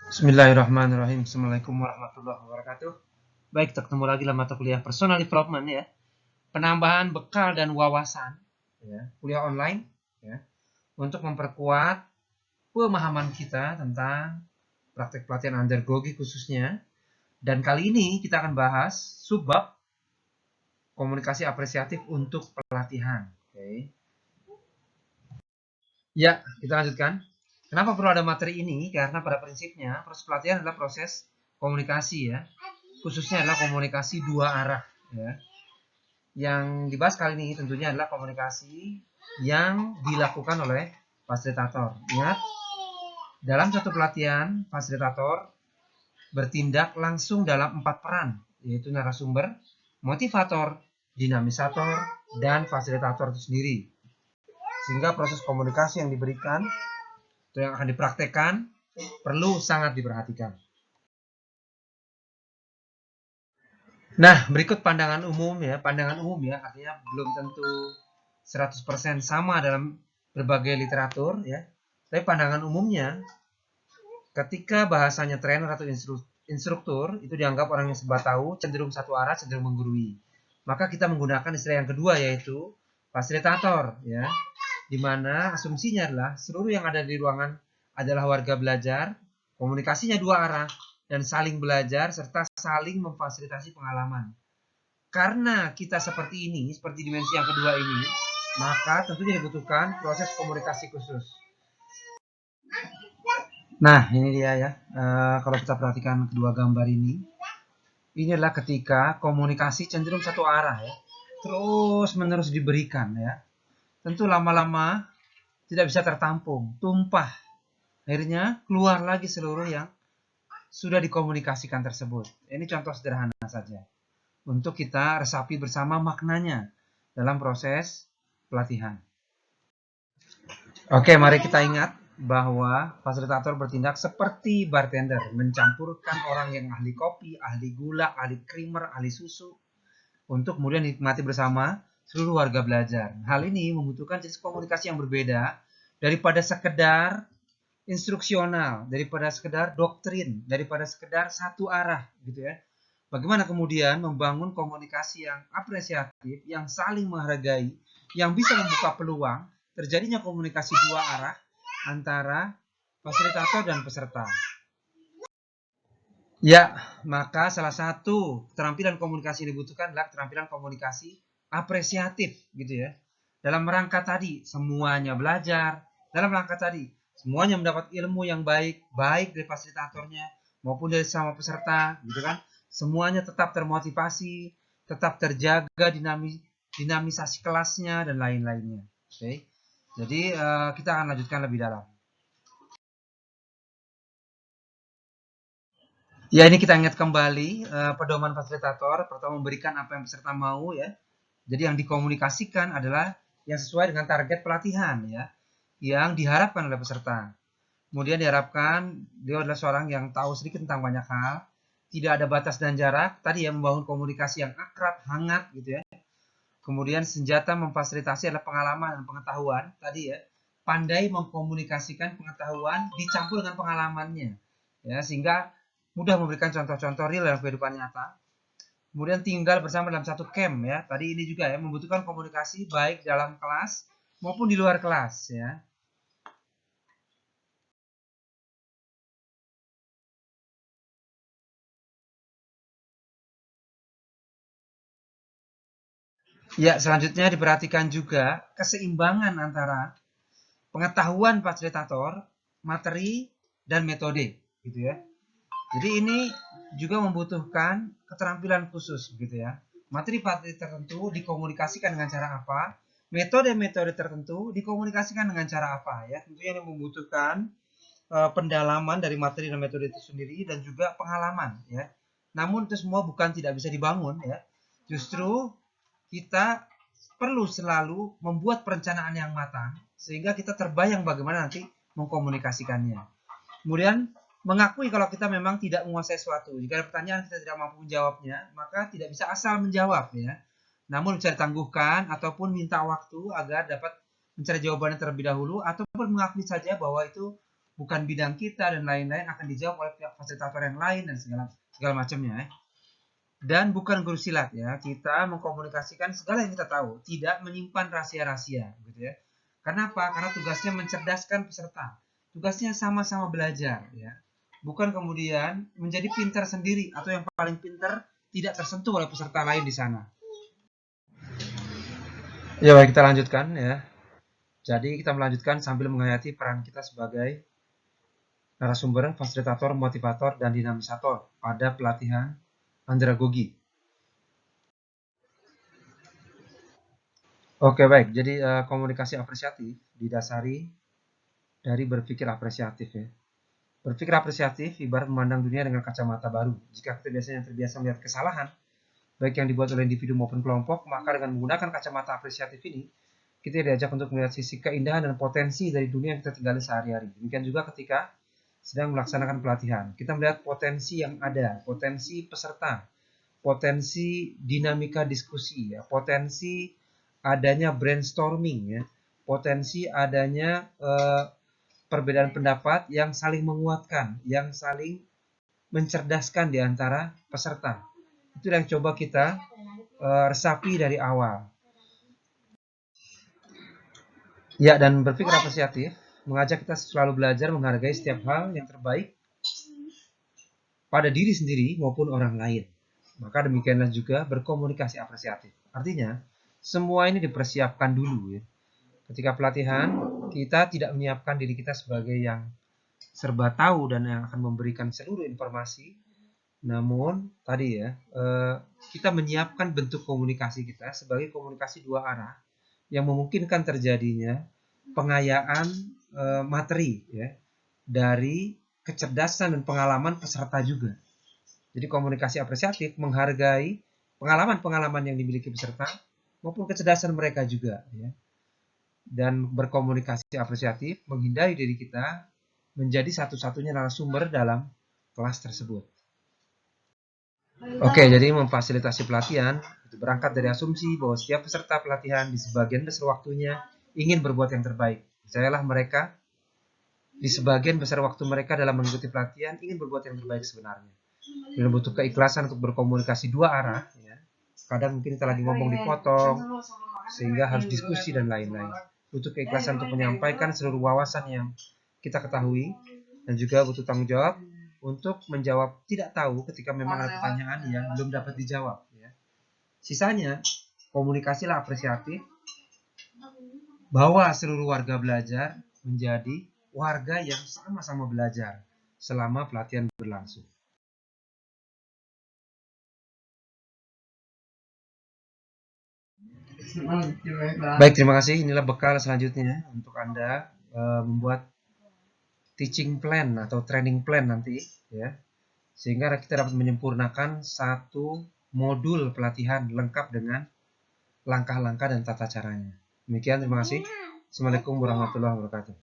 Bismillahirrahmanirrahim. Assalamualaikum warahmatullahi wabarakatuh. Baik, kita ketemu lagi dalam mata kuliah personal development ya. Penambahan bekal dan wawasan ya, kuliah online ya, untuk memperkuat pemahaman kita tentang praktek pelatihan undergogi khususnya. Dan kali ini kita akan bahas subbab komunikasi apresiatif untuk pelatihan. Oke. Ya, kita lanjutkan. Kenapa perlu ada materi ini? Karena pada prinsipnya proses pelatihan adalah proses komunikasi ya. Khususnya adalah komunikasi dua arah ya. Yang dibahas kali ini tentunya adalah komunikasi yang dilakukan oleh fasilitator. Ingat, dalam satu pelatihan fasilitator bertindak langsung dalam 4 peran, yaitu narasumber, motivator, dinamisator, dan fasilitator itu sendiri. Sehingga proses komunikasi yang diberikan atau yang akan dipraktekkan perlu sangat diperhatikan. Nah, berikut pandangan umum ya. Pandangan umum ya, artinya belum tentu 100% sama dalam berbagai literatur ya. Tapi pandangan umumnya, ketika bahasanya trainer atau instruktur, itu dianggap orang yang serba tahu, cenderung satu arah, cenderung menggurui. Maka kita menggunakan istilah yang kedua, yaitu fasilitator ya. Dimana asumsinya adalah seluruh yang ada di ruangan adalah warga belajar, komunikasinya dua arah, dan saling belajar serta saling memfasilitasi pengalaman. Karena kita seperti ini, seperti dimensi yang kedua ini, maka tentunya dibutuhkan proses komunikasi khusus. Nah, ini dia ya. Kalau kita perhatikan kedua gambar ini adalah ketika komunikasi cenderung satu arah ya, terus menerus diberikan ya. Tentu lama-lama tidak bisa tertampung, tumpah. Akhirnya keluar lagi seluruh yang sudah dikomunikasikan tersebut. Ini contoh sederhana saja untuk kita resapi bersama maknanya dalam proses pelatihan. Oke, mari kita ingat bahwa fasilitator bertindak seperti bartender, mencampurkan orang yang ahli kopi, ahli gula, ahli creamer, ahli susu untuk kemudian dinikmati bersama seluruh warga belajar. Hal ini membutuhkan jenis komunikasi yang berbeda daripada sekedar instruksional, daripada sekedar doktrin, daripada sekedar satu arah gitu ya. Bagaimana kemudian membangun komunikasi yang apresiatif, yang saling menghargai, yang bisa membuka peluang terjadinya komunikasi dua arah antara fasilitator dan peserta. Ya, maka salah satu keterampilan komunikasi yang dibutuhkan adalah keterampilan komunikasi apresiatif gitu ya. Dalam rangka tadi semuanya belajar, dalam rangka tadi semuanya mendapat ilmu yang baik, baik dari fasilitatornya maupun dari sama peserta gitu kan. Semuanya tetap termotivasi, tetap terjaga dinamisasi kelasnya dan lain-lainnya. Oke. Jadi kita akan lanjutkan lebih dalam. Ya, ini kita ingat kembali pedoman fasilitator, pertama memberikan apa yang peserta mau ya. Jadi yang dikomunikasikan adalah yang sesuai dengan target pelatihan ya, yang diharapkan oleh peserta. Kemudian diharapkan dia adalah seorang yang tahu sedikit tentang banyak hal, tidak ada batas dan jarak, tadi ya membangun komunikasi yang akrab, hangat gitu ya. Kemudian senjata memfasilitasi adalah pengalaman dan pengetahuan, tadi ya, pandai mengkomunikasikan pengetahuan dicampur dengan pengalamannya. Ya, sehingga mudah memberikan contoh-contoh real dalam kehidupan nyata. Kemudian tinggal bersama dalam satu camp ya. Tadi ini juga ya membutuhkan komunikasi baik dalam kelas maupun di luar kelas ya. Ya, selanjutnya diperhatikan juga keseimbangan antara pengetahuan fasilitator, materi dan metode gitu ya. Jadi ini juga membutuhkan keterampilan khusus gitu ya. Materi-materi tertentu dikomunikasikan dengan cara apa? Metode-metode tertentu dikomunikasikan dengan cara apa ya? Tentunya ini membutuhkan pendalaman dari materi dan metode itu sendiri dan juga pengalaman ya. Namun itu semua bukan tidak bisa dibangun ya. Justru kita perlu selalu membuat perencanaan yang matang sehingga kita terbayang bagaimana nanti mengkomunikasikannya. Kemudian mengakui kalau kita memang tidak menguasai sesuatu. Jika ada pertanyaan kita tidak mampu menjawabnya, maka tidak bisa asal menjawab ya. Namun bisa ditangguhkan ataupun minta waktu agar dapat mencari jawabannya terlebih dahulu ataupun mengakui saja bahwa itu bukan bidang kita dan lain-lain akan dijawab oleh pihak fasilitator yang lain dan segala macamnya. Dan bukan guru silat ya, kita mengkomunikasikan segala yang kita tahu, tidak menyimpan rahasia-rahasia, gitu ya. Karena apa? Karena tugasnya mencerdaskan peserta. Tugasnya sama-sama belajar ya. Bukan kemudian menjadi pintar sendiri atau yang paling pintar tidak tersentuh oleh peserta lain di sana. Ya baik, kita lanjutkan ya. Jadi kita melanjutkan sambil menghayati peran kita sebagai narasumber, fasilitator, motivator, dan dinamisator pada pelatihan andragogi. Oke baik, jadi komunikasi apresiatif didasari dari berpikir apresiatif ya. Berpikir apresiatif ibarat memandang dunia dengan kacamata baru. Jika kita biasanya terbiasa melihat kesalahan, baik yang dibuat oleh individu maupun kelompok, maka dengan menggunakan kacamata apresiatif ini, kita diajak untuk melihat sisi keindahan dan potensi dari dunia yang kita tinggali sehari-hari. Demikian juga ketika sedang melaksanakan pelatihan. Kita melihat potensi yang ada, potensi peserta, potensi dinamika diskusi, ya, potensi adanya brainstorming, ya, potensi adanya perbedaan pendapat yang saling menguatkan, yang saling mencerdaskan di antara peserta. Itu yang coba kita resapi dari awal. Ya, dan berpikir apresiatif mengajak kita selalu belajar menghargai setiap hal yang terbaik pada diri sendiri maupun orang lain. Maka demikianlah juga berkomunikasi apresiatif. Artinya, semua ini dipersiapkan dulu ya. Ketika pelatihan, kita tidak menyiapkan diri kita sebagai yang serba tahu dan yang akan memberikan seluruh informasi. Namun, tadi ya, kita menyiapkan bentuk komunikasi kita sebagai komunikasi dua arah yang memungkinkan terjadinya pengayaan materi ya dari kecerdasan dan pengalaman peserta juga. Jadi komunikasi apresiatif menghargai pengalaman-pengalaman yang dimiliki peserta maupun kecerdasan mereka juga ya. Dan berkomunikasi apresiatif menghindari diri kita menjadi satu-satunya narasumber dalam kelas tersebut. Oke, jadi memfasilitasi pelatihan itu berangkat dari asumsi bahwa setiap peserta pelatihan di sebagian besar waktunya ingin berbuat yang terbaik. Percayalah mereka di sebagian besar waktu mereka dalam mengikuti pelatihan ingin berbuat yang terbaik sebenarnya. Dan butuh keikhlasan untuk berkomunikasi dua arah. Ya. Kadang mungkin kita lagi ngomong dipotong, sehingga harus diskusi dan lain-lain. Butuh keikhlasan untuk menyampaikan seluruh wawasan yang kita ketahui, dan juga butuh tanggung jawab untuk menjawab tidak tahu ketika memang ada pertanyaan yang belum dapat dijawab. Ya. Sisanya, komunikasilah apresiatif, bawa seluruh warga belajar menjadi warga yang sama-sama belajar selama pelatihan berlangsung. Baik, terima kasih. Inilah bekal selanjutnya untuk Anda membuat teaching plan atau training plan nanti ya. Sehingga kita dapat menyempurnakan satu modul pelatihan lengkap dengan langkah-langkah dan tata caranya. Demikian, terima kasih. Assalamualaikum warahmatullahi wabarakatuh.